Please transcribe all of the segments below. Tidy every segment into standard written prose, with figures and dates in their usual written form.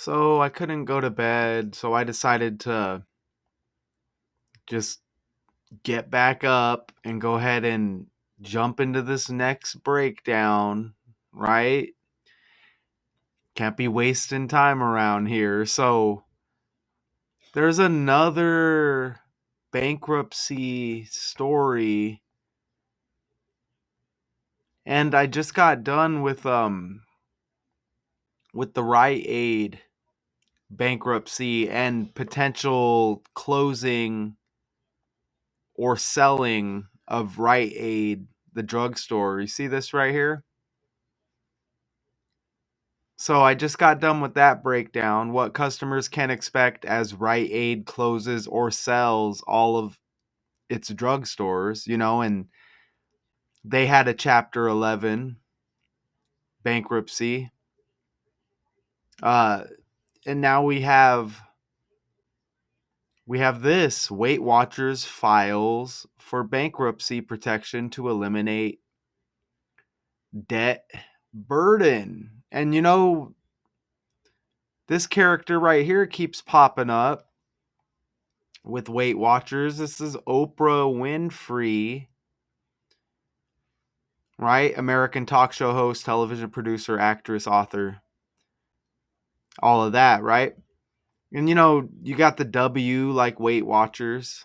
So I couldn't go to bed, so I decided to just get back up and go ahead and jump into this next breakdown, right? Can't be wasting time around here. So there's another bankruptcy story, and I just got done with the Rite Aid bankruptcy and potential closing or selling of Rite Aid, the drugstore. You see this right here? So I just got done with that breakdown. What customers can expect as Rite Aid closes or sells all of its drugstores, and they had a Chapter 11 bankruptcy. Uh, and now we have this WeightWatchers files for bankruptcy protection to eliminate debt burden. And this character right here keeps popping up with WeightWatchers. This is Oprah Winfrey, right? American talk show host, television producer, actress, author, all of that, right? And you got the W like WeightWatchers.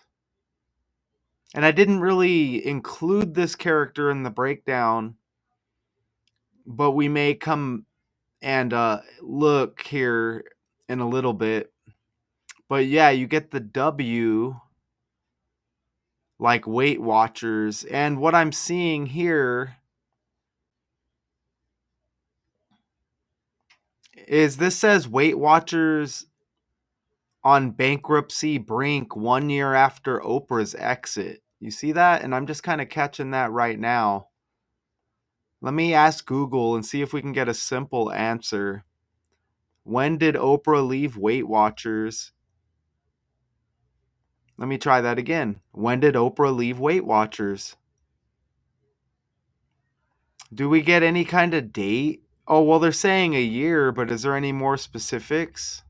And I didn't really include this character in the breakdown, but we may come and look here in a little bit. But yeah, you get the W like WeightWatchers. And what I'm seeing here is this says WeightWatchers on bankruptcy brink 1 year after Oprah's exit. You see that? And I'm just kind of catching that right now. Let me ask Google and see if we can get a simple answer. When did Oprah leave WeightWatchers? Let me try that again. When did Oprah leave WeightWatchers? Do we get any kind of date? Oh, well, they're saying a year, but is there any more specifics?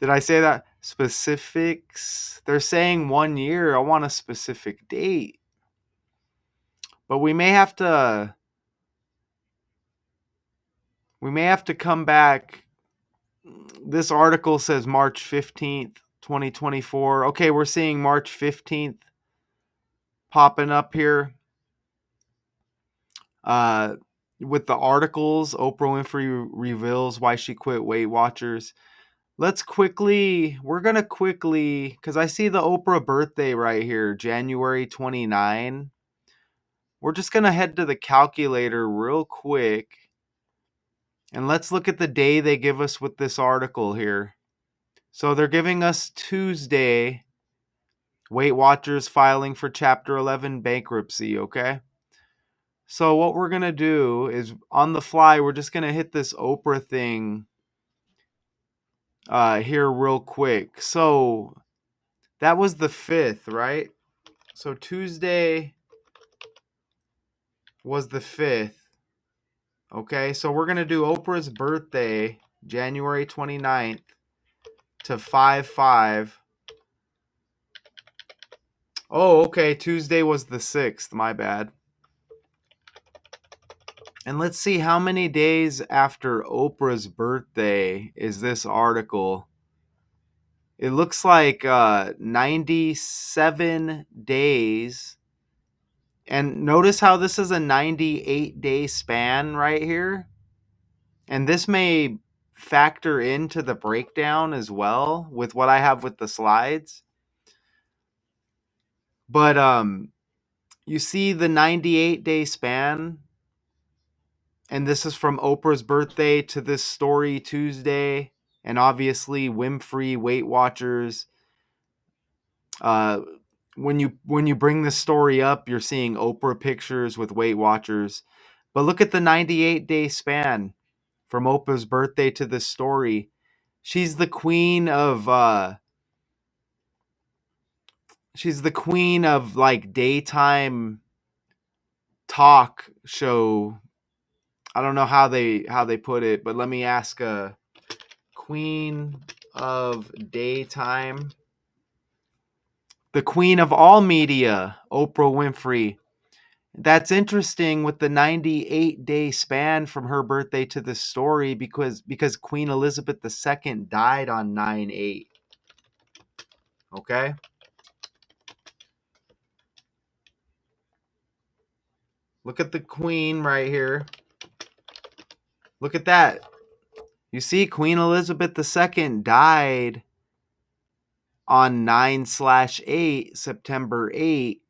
Did I say that? Specifics? They're saying 1 year. I want a specific date. But we may have to come back. This article says March 15th, 2024. Okay, we're seeing March 15th popping up here. With the articles, Oprah Winfrey reveals why she quit WeightWatchers. We're going to quickly, because I see the Oprah birthday right here, January 29. We're just going to head to the calculator real quick. And let's look at the day they give us with this article here. So they're giving us Tuesday, WeightWatchers filing for Chapter 11 bankruptcy, okay? So what we're going to do is on the fly, we're just going to hit this Oprah thing here real quick. So that was the 5th, right? So Tuesday was the 5th. Okay, so we're going to do Oprah's birthday, January 29th to 5/5. Oh, okay, Tuesday was the 6th, my bad. And let's see how many days after Oprah's birthday is this article. It looks like 97 days. And notice how this is a 98-day span right here. And this may factor into the breakdown as well with what I have with the slides. But you see the 98-day span, and this is from Oprah's birthday to this story Tuesday, and obviously Winfrey, WeightWatchers. When you bring this story up, you're seeing Oprah pictures with WeightWatchers. But look at the 98-day span from Oprah's birthday to this story. She's the queen of like daytime talk show I don't know how they put it, but let me ask queen of daytime, the queen of all media, Oprah Winfrey. That's interesting with the 98-day span from her birthday to this story because Queen Elizabeth II died on 9/8. Okay? Look at the queen right here. Look at that. You see, Queen Elizabeth II died on 9/8, September 8.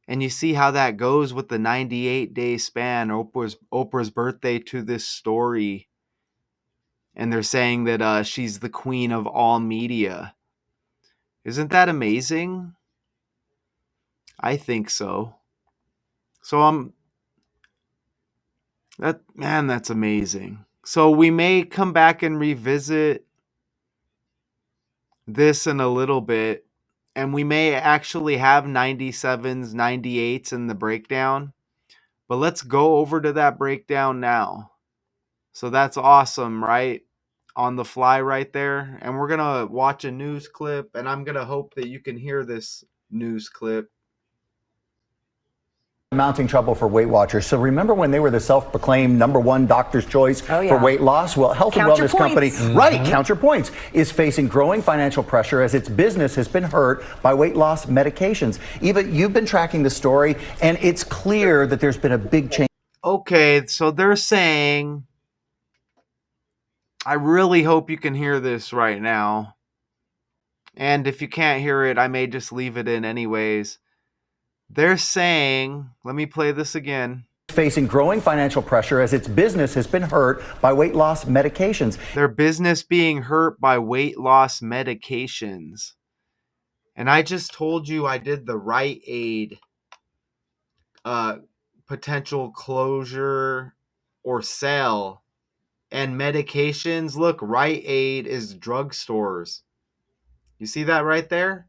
And you see how that goes with the 98-day span, Oprah's birthday to this story. And they're saying that she's the queen of all media. Isn't that amazing? I think so. So that's amazing. So we may come back and revisit this in a little bit, and we may actually have 97s, 98s in the breakdown. But let's go over to that breakdown now. So that's awesome, right? On the fly right there. And we're going to watch a news clip, and I'm going to hope that you can hear this news clip. Mounting trouble for WeightWatchers. So remember when they were the self-proclaimed #1 doctor's choice for weight loss? Well, health and wellness company, Count Your Points, is facing growing financial pressure as its business has been hurt by weight loss medications. Eva, you've been tracking the story, and it's clear that there's been a big change. Okay, so they're saying, I really hope you can hear this right now. And if you can't hear it, I may just leave it in anyways. They're saying, let me play this again. Facing growing financial pressure as its business has been hurt by weight loss medications. Their business being hurt by weight loss medications. And I just told you I did the Rite Aid potential closure or sale. And medications, look, Rite Aid is drugstores. You see that right there?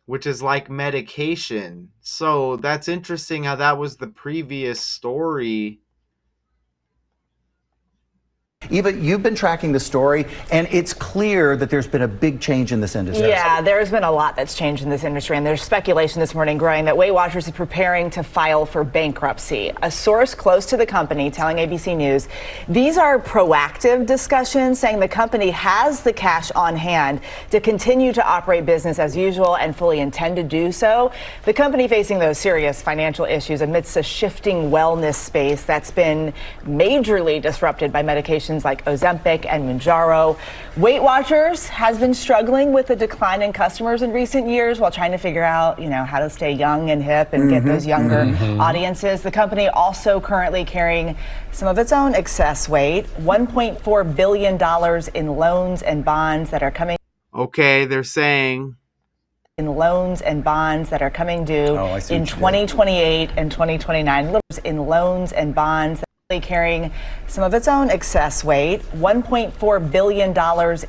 Which is like medication. So that's interesting how that was the previous story. Eva, you've been tracking the story, and it's clear that there's been a big change in this industry. Yeah, there's been a lot that's changed in this industry, and there's speculation this morning growing that WeightWatchers is preparing to file for bankruptcy. A source close to the company telling ABC News these are proactive discussions, saying the company has the cash on hand to continue to operate business as usual and fully intend to do so. The company facing those serious financial issues amidst a shifting wellness space that's been majorly disrupted by medications like Ozempic and Mounjaro. WeightWatchers has been struggling with the decline in customers in recent years while trying to figure out, how to stay young and hip and get those younger audiences. The company also currently carrying some of its own excess weight, $1.4 billion in loans and bonds that are coming. Okay, they're saying In loans and bonds that are coming due in 2028 and 2029. In loans and bonds carrying some of its own excess weight, $1.4 billion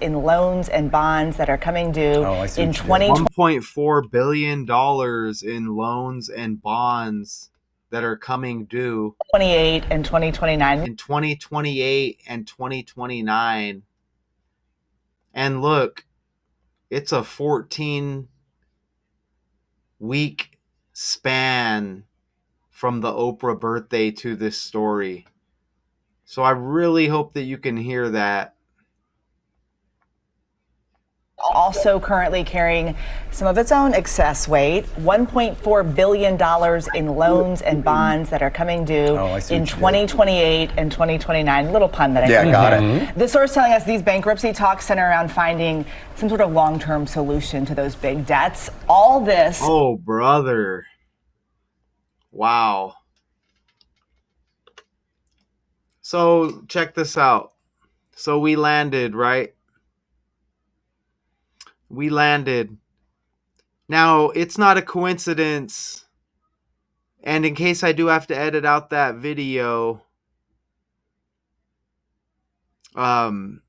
in loans and bonds that are coming due in 1.4 billion dollars in loans and bonds that are coming due 28 and 2029. In 2028 and 2029. And look, it's a 14-week span from the Oprah birthday to this story. So I really hope that you can hear that. Also currently carrying some of its own excess weight, $1.4 billion in loans and bonds that are coming due in 2028 and 2029. Little pun that I got it. The source telling us these bankruptcy talks center around finding some sort of long-term solution to those big debts. All this. Oh, brother. Wow. So check this out. So we landed, right? We landed. Now, it's not a coincidence. And in case I do have to edit out that video, in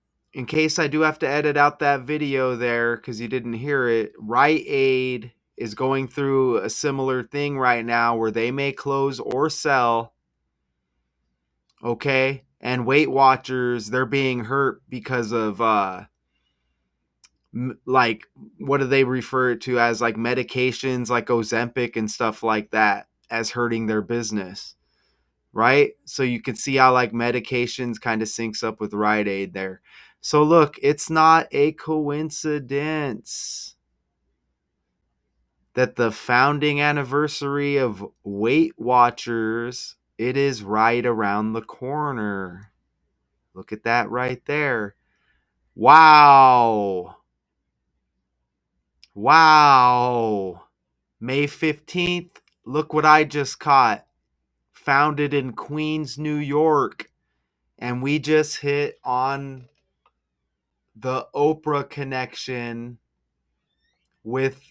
case I do have to edit out that video there because you didn't hear it, Rite Aid is going through a similar thing right now where they may close or sell Okay? And Weight Watchers, they're being hurt because of like, what do they refer to as, like medications like Ozempic and stuff like that, as hurting their business, right? So you can see how like medications kind of syncs up with Rite Aid there. So look, it's not a coincidence that the founding anniversary of Weight Watchers, it is right around the corner. Look at that right there. Wow. Wow. May 15th, look what I just caught. Founded in Queens, New York. And we just hit on the Oprah connection with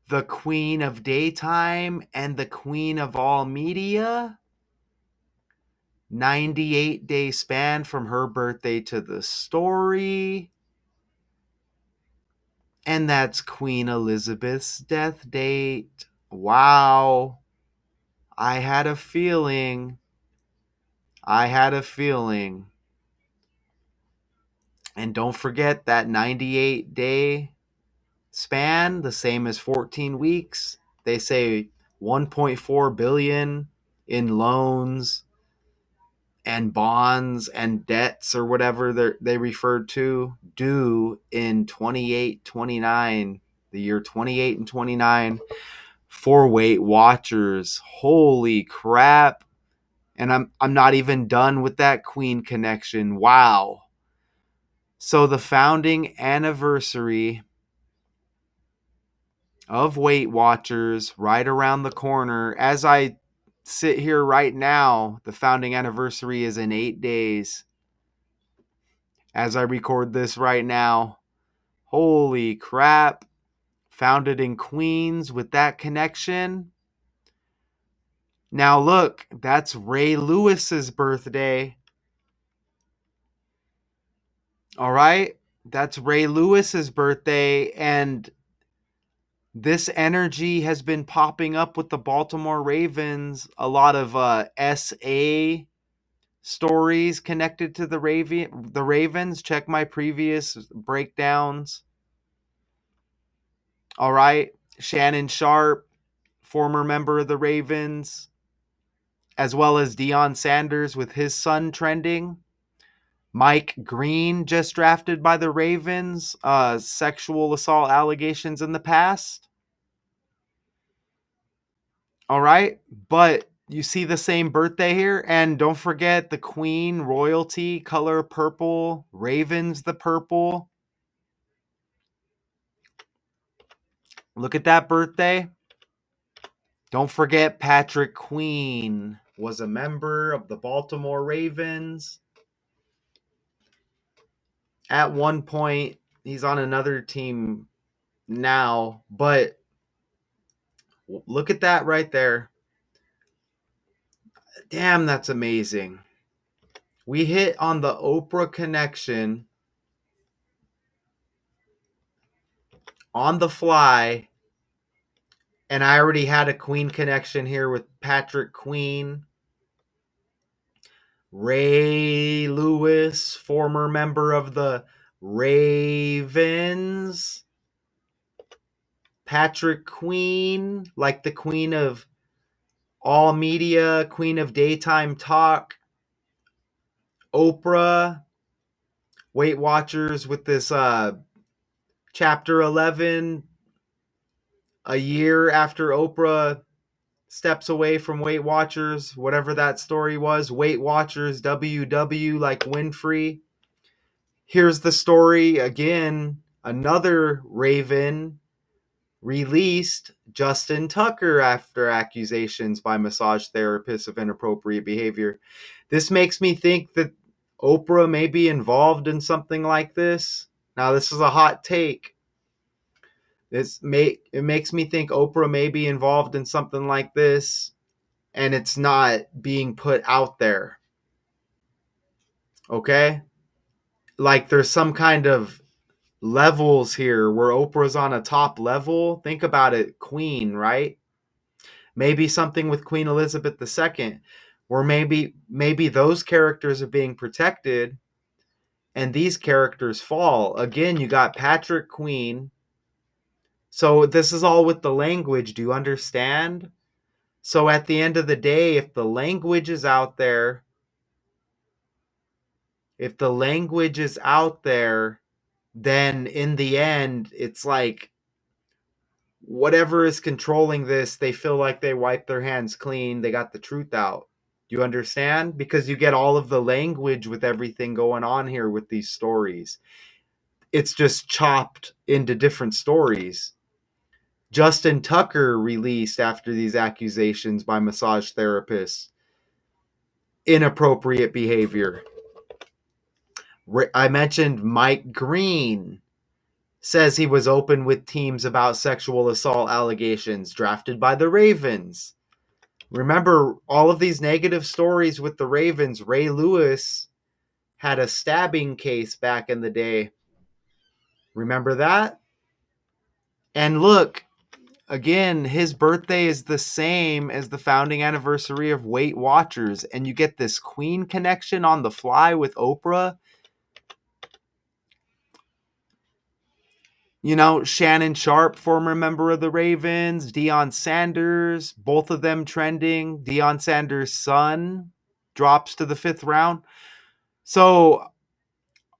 the queen of daytime and the queen of all media. 98-day span from her birthday to the story. And that's Queen Elizabeth's death date. Wow. I had a feeling. I had a feeling. And don't forget that 98-day span, the same as 14 weeks. They say 1.4 billion in loans and bonds and debts or whatever they referred to due in 28, 29, the year 28 and 29 for Weight Watchers. Holy crap. And I'm not even done with that Queen connection. Wow. So the founding anniversary of Weight Watchers right around the corner. As I sit here right now, the founding anniversary is in 8 days. As I record this right now. Holy crap. Founded in Queens with that connection. Now look, that's Ray Lewis's birthday. All right? That's Ray Lewis's birthday, and this energy has been popping up with the Baltimore Ravens. A lot of SA stories connected to the Ravens. Check my previous breakdowns. All right. Shannon Sharp, former member of the Ravens, as well as Deion Sanders with his son trending. Mike Green, just drafted by the Ravens, sexual assault allegations in the past. All right. But you see the same birthday here. And don't forget the Queen, royalty, color purple, Ravens, the purple. Look at that birthday. Don't forget Patrick Queen was a member of the Baltimore Ravens. At one point, he's on another team now, but look at that right there. Damn, that's amazing. We hit on the Oprah connection on the fly, and I already had a Queen connection here with Patrick Queen. Ray Lewis, former member of the Ravens. Patrick Queen, like the queen of all media, queen of daytime talk. Oprah, Weight Watchers with this chapter 11, a year after Oprah steps away from Weight Watchers, whatever that story was. Weight Watchers, WW, like Winfrey. Here's the story again. Another Raven released Justin Tucker after accusations by massage therapists of inappropriate behavior. This makes me think that Oprah may be involved in something like this. Now, this is a hot take. It makes me think Oprah may be involved in something like this, and it's not being put out there. Okay? Like there's some kind of levels here where Oprah's on a top level. Think about it, Queen, right? Maybe something with Queen Elizabeth II. Or maybe those characters are being protected and these characters fall. Again, you got Patrick Queen. So this is all with the language. Do you understand? So at the end of the day, if the language is out there, then in the end, it's like whatever is controlling this, they feel like they wiped their hands clean. They got the truth out. You understand? Because you get all of the language with everything going on here with these stories. It's just chopped into different stories. Justin Tucker released after these accusations by massage therapists. Inappropriate behavior. I mentioned Mike Green says he was open with teams about sexual assault allegations drafted by the Ravens. Remember all of these negative stories with the Ravens. Ray Lewis had a stabbing case back in the day. Remember that? And look, again, his birthday is the same as the founding anniversary of WeightWatchers, and you get this Queen connection on the fly with Oprah. You know, Shannon Sharp, former member of the Ravens, Deion Sanders, both of them trending. Deion Sanders' son drops to the 5th round. So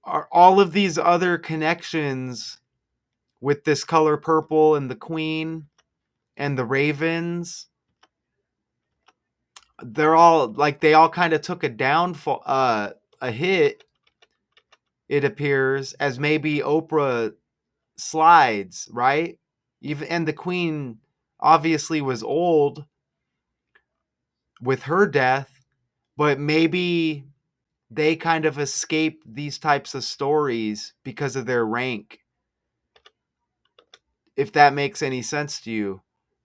are all of these other connections with this color purple and the Queen and the Ravens, they're all like they all kind of took a downfall, a hit, it appears, as maybe Oprah slides, right? Even and the Queen obviously was old with her death, but maybe they kind of escaped these types of stories because of their rank, if that makes any sense to you.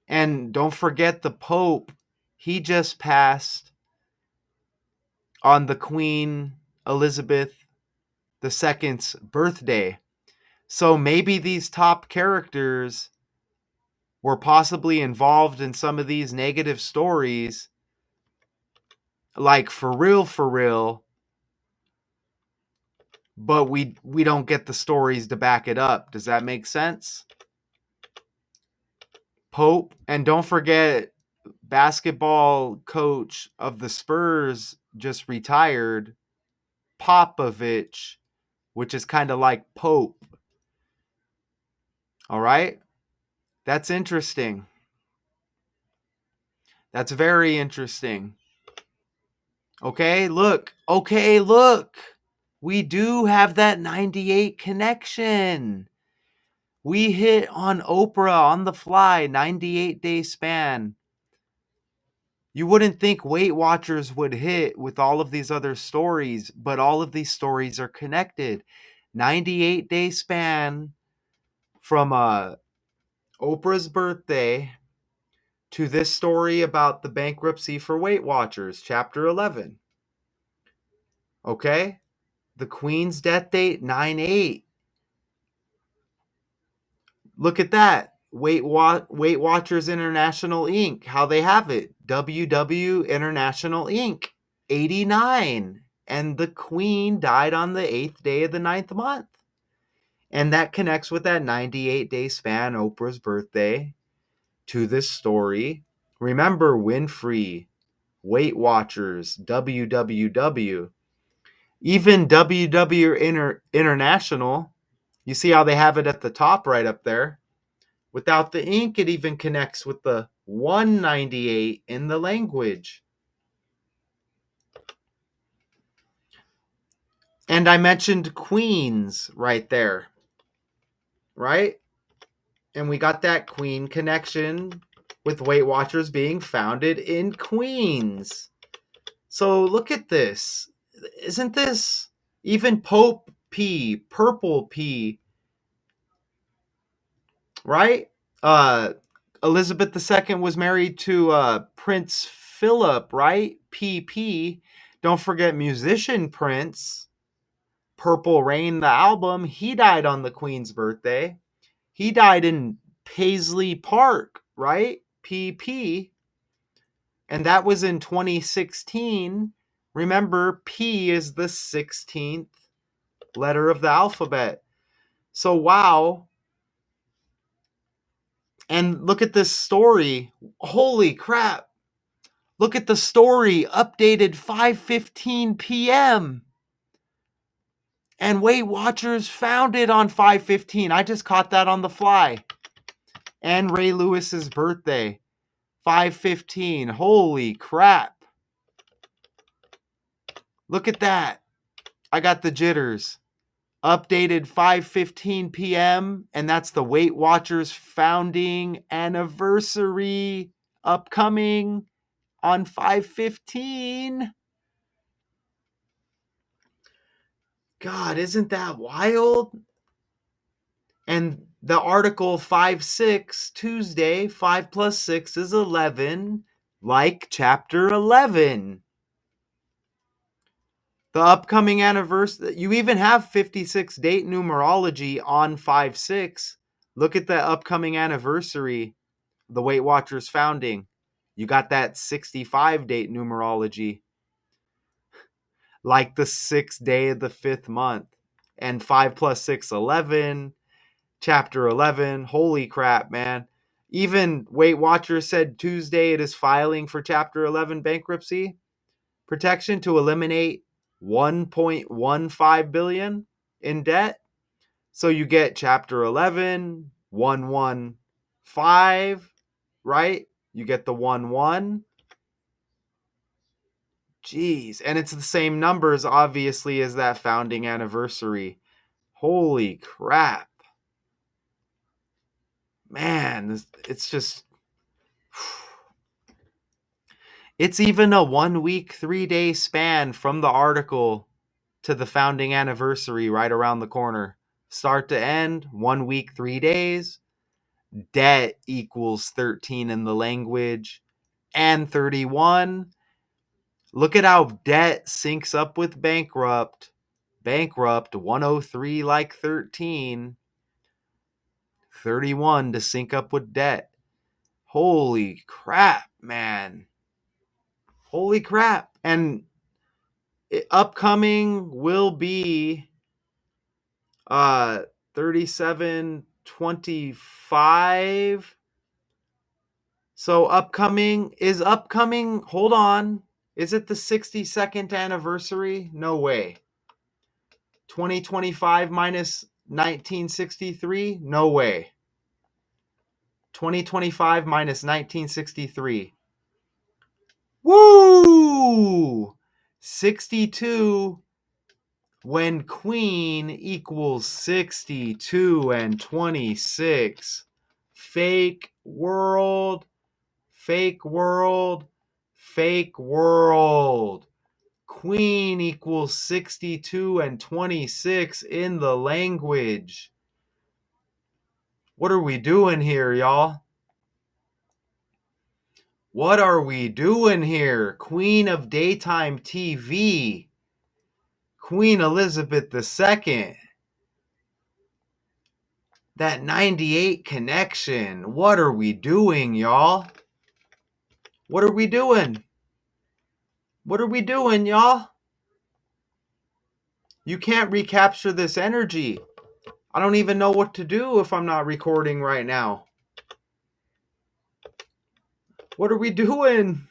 And don't forget the Pope, he just passed on the Queen Elizabeth II's birthday. So maybe these top characters were possibly involved in some of these negative stories, like for real, but we don't get the stories to back it up. Does that make sense? Pope, and don't forget basketball coach of the Spurs just retired, Popovich, which is kind of like Pope. All right? That's interesting. That's very interesting. Okay, look. Okay, look. We do have that 98 connection. We hit on Oprah on the fly, 98-day span. You wouldn't think WeightWatchers would hit with all of these other stories, but all of these stories are connected. 98-day span from Oprah's birthday to this story about the bankruptcy for WeightWatchers, Chapter 11. Okay? The Queen's death date, 9/8. Look at that. WeightWatchers International Inc. How they have it. WW International Inc. 89. And the Queen died on the 8th day of the 9th month. And that connects with that 98-day span, Oprah's birthday, to this story. Remember Winfrey, WeightWatchers, WWW. Even WW International, you see how they have it at the top right up there. Without the ink, it even connects with the 198 in the language. And I mentioned Queens right there, right? And we got that Queen connection with WeightWatchers being founded in Queens. So look at this. Isn't this even Pope P, Purple P, right? Uh, Elizabeth II was married to Prince Philip, right? PP. Don't forget musician Prince. Purple Rain, the album, he died on the Queen's birthday. He died in Paisley Park, right? PP. And that was in 2016. Remember, P is the 16th letter of the alphabet. So, wow. And look at this story. Holy crap. Look at the story, updated 5:15 p.m. And Weight Watchers found it on 5:15. I just caught that on the fly. And Ray Lewis's birthday, 5:15. Holy crap. Look at that. I got the jitters. Updated 5:15 p.m. and that's the Weight Watchers founding anniversary upcoming on 5:15. God, isn't that wild? And the article 5/6 Tuesday, 5 plus 6 is 11, like chapter 11. The upcoming anniversary, you even have 56 date numerology on 5/6. Look at the upcoming anniversary, the Weight Watchers founding. You got that 65 date numerology, like the 6th day of the 5th month. And 5 plus 6, 11. Chapter 11. Holy crap, man. Even Weight Watchers said Tuesday it is filing for Chapter 11 bankruptcy protection to eliminate 1.15 billion in debt. So you get Chapter 11, 115, right? You get the 1-1. Jeez. And it's the same numbers, obviously, as that founding anniversary. Holy crap. Man, it's just... It's even a 1 week, 3 day span from the article to the founding anniversary right around the corner. Start to end, 1 week, 3 days. Debt equals 13 in the language and 31. Look at how debt syncs up with bankrupt. Bankrupt 103 like 13. 31 to sync up with debt. Holy crap, man. Holy crap. And upcoming will be 3725. So upcoming, hold on. Is it the 62nd anniversary? No way. 2025 minus 1963? No way. 2025 minus 1963. Woo! 62 when queen equals 62 and 26. Fake world, fake world, fake world. Queen equals 62 and 26 in the language. What are we doing here, y'all? What are we doing here? Queen of daytime TV. Queen Elizabeth II. That 98 connection. What are we doing, y'all? What are we doing? What are we doing, y'all? You can't recapture this energy. I don't even know what to do if I'm not recording right now. What are we doing?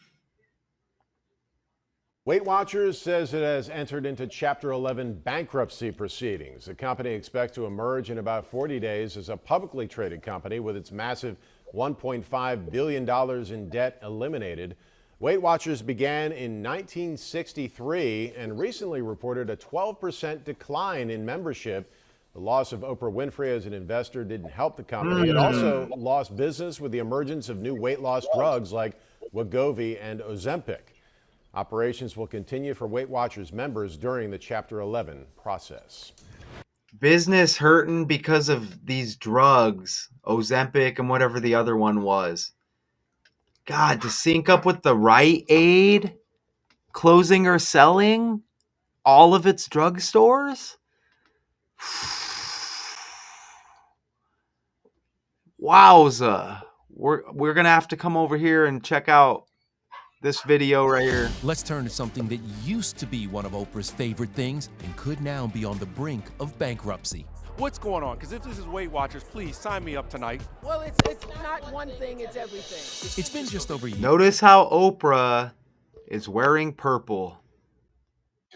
Weight Watchers says it has entered into Chapter 11 bankruptcy proceedings. The company expects to emerge in about 40 days as a publicly traded company with its massive $1.5 billion in debt eliminated. Weight Watchers began in 1963 and recently reported a 12% decline in membership. The loss of Oprah Winfrey as an investor didn't help the company. It also lost business with the emergence of new weight loss drugs like Wegovy and Ozempic. Operations will continue for Weight Watchers members during the Chapter 11 process. Business hurting because of these drugs, Ozempic and whatever the other one was. God, to sync up with the Rite Aid closing or selling all of its drugstores? Wowza. We're going to have to come over here and check out This video right here. Let's turn to something that used to be one of Oprah's favorite things and could now be on the brink of bankruptcy. What's going on? Because if this is Weight Watchers, please sign me up tonight. Well, it's not one thing, it's everything. It's been just over a year Notice how Oprah is wearing purple.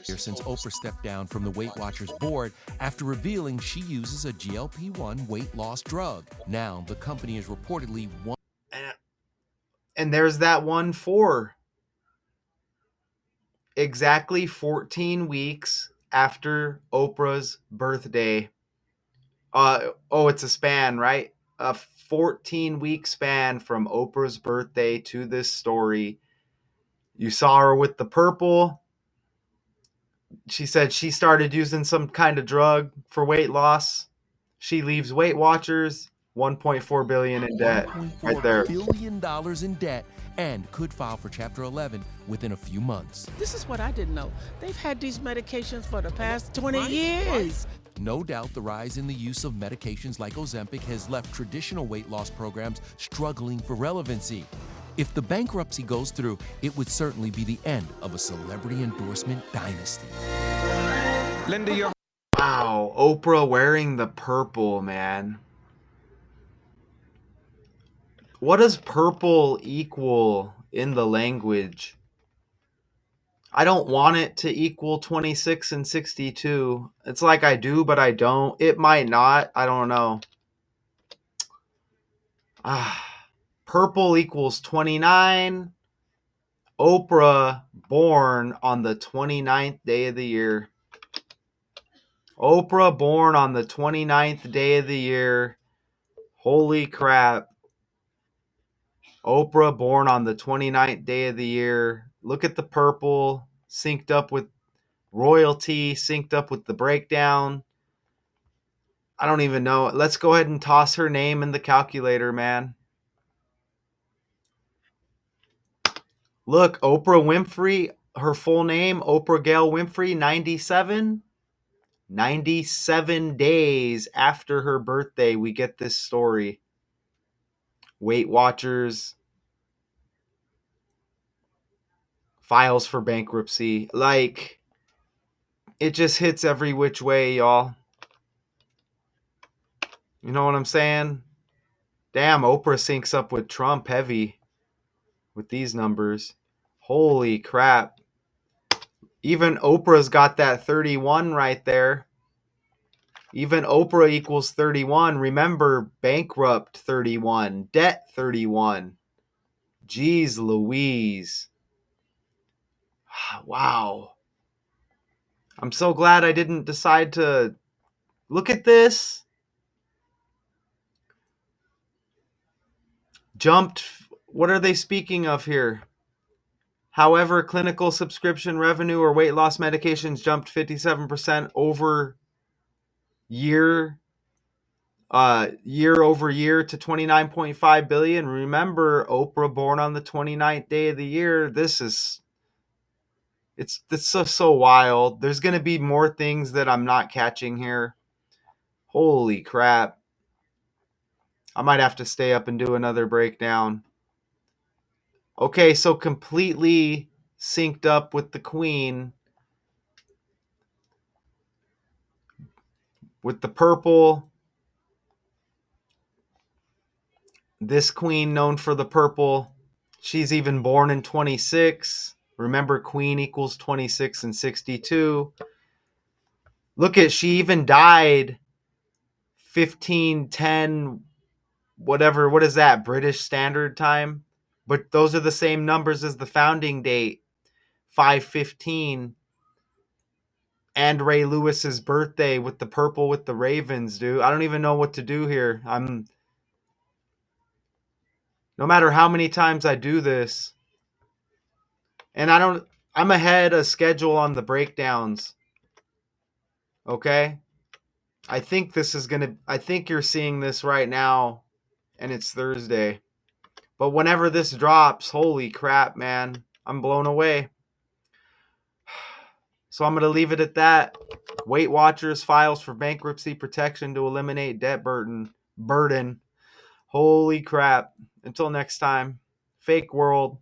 since Oprah stepped down from the Weight Watchers board after revealing she uses a GLP-1 weight loss drug. Now, the company is reportedly And there's that one for exactly 14 weeks after Oprah's birthday. It's a span, right? A 14-week span from Oprah's birthday to this story. You saw her with the purple. She said she started using some kind of drug for weight loss. She leaves Weight Watchers, $1.4 billion in debt. Right there. $1.4 billion in debt and could file for Chapter 11 within a few months. This is what I didn't know. They've had these medications for the past 20 years. No doubt the rise in the use of medications like Ozempic has left traditional weight loss programs struggling for relevancy. If the bankruptcy goes through, it would certainly be the end of a celebrity endorsement dynasty. Wow, Oprah wearing the purple, man. What does purple equal in the language? I don't want it to equal 26 and 62. It's like I do, but I don't. It might not. I don't know. Purple equals 29. Oprah born on the 29th day of the year. Oprah born on the 29th day of the year. Holy crap. Oprah born on the 29th day of the year. Look at the purple synced up with royalty, synced up with the breakdown. I don't even know. Let's go ahead and toss her name in the calculator, man. Look, Oprah Winfrey, her full name, Oprah Gail Winfrey, 97. 97 days after her birthday, we get this story. Weight Watchers files for bankruptcy. Like, it just hits every which way, y'all. You know what I'm saying? Damn, Oprah syncs up with Trump heavy with these numbers. Holy crap. Even Oprah's got that 31 right there. Even Oprah equals 31. Remember, bankrupt 31, debt 31. Jeez Louise. Wow. I'm so glad I didn't decide to look at this. Jumped. What are they speaking of here? However, clinical subscription revenue or weight loss medications jumped 57% over year over year to 29.5 billion. Remember, Oprah born on the 29th day of the year. It's so wild. There's going to be more things that I'm not catching here. Holy crap. I might have to stay up and do another breakdown. Okay, so completely synced up with the queen. With the purple. This queen known for the purple. She's even born in 26. Remember, queen equals 26 and 62. Look at, she even died 1510, whatever. What is that? British Standard Time? But those are the same numbers as the founding date, 515. And Ray Lewis's birthday with the purple with the Ravens, dude. I don't even know what to do here. No matter how many times I do this, and I'm ahead of schedule on the breakdowns. Okay? I think you're seeing this right now, and it's Thursday. But whenever this drops, holy crap, man. I'm blown away. So I'm going to leave it at that. Weight Watchers files for bankruptcy protection to eliminate debt burden. Holy crap. Until next time. Fake world.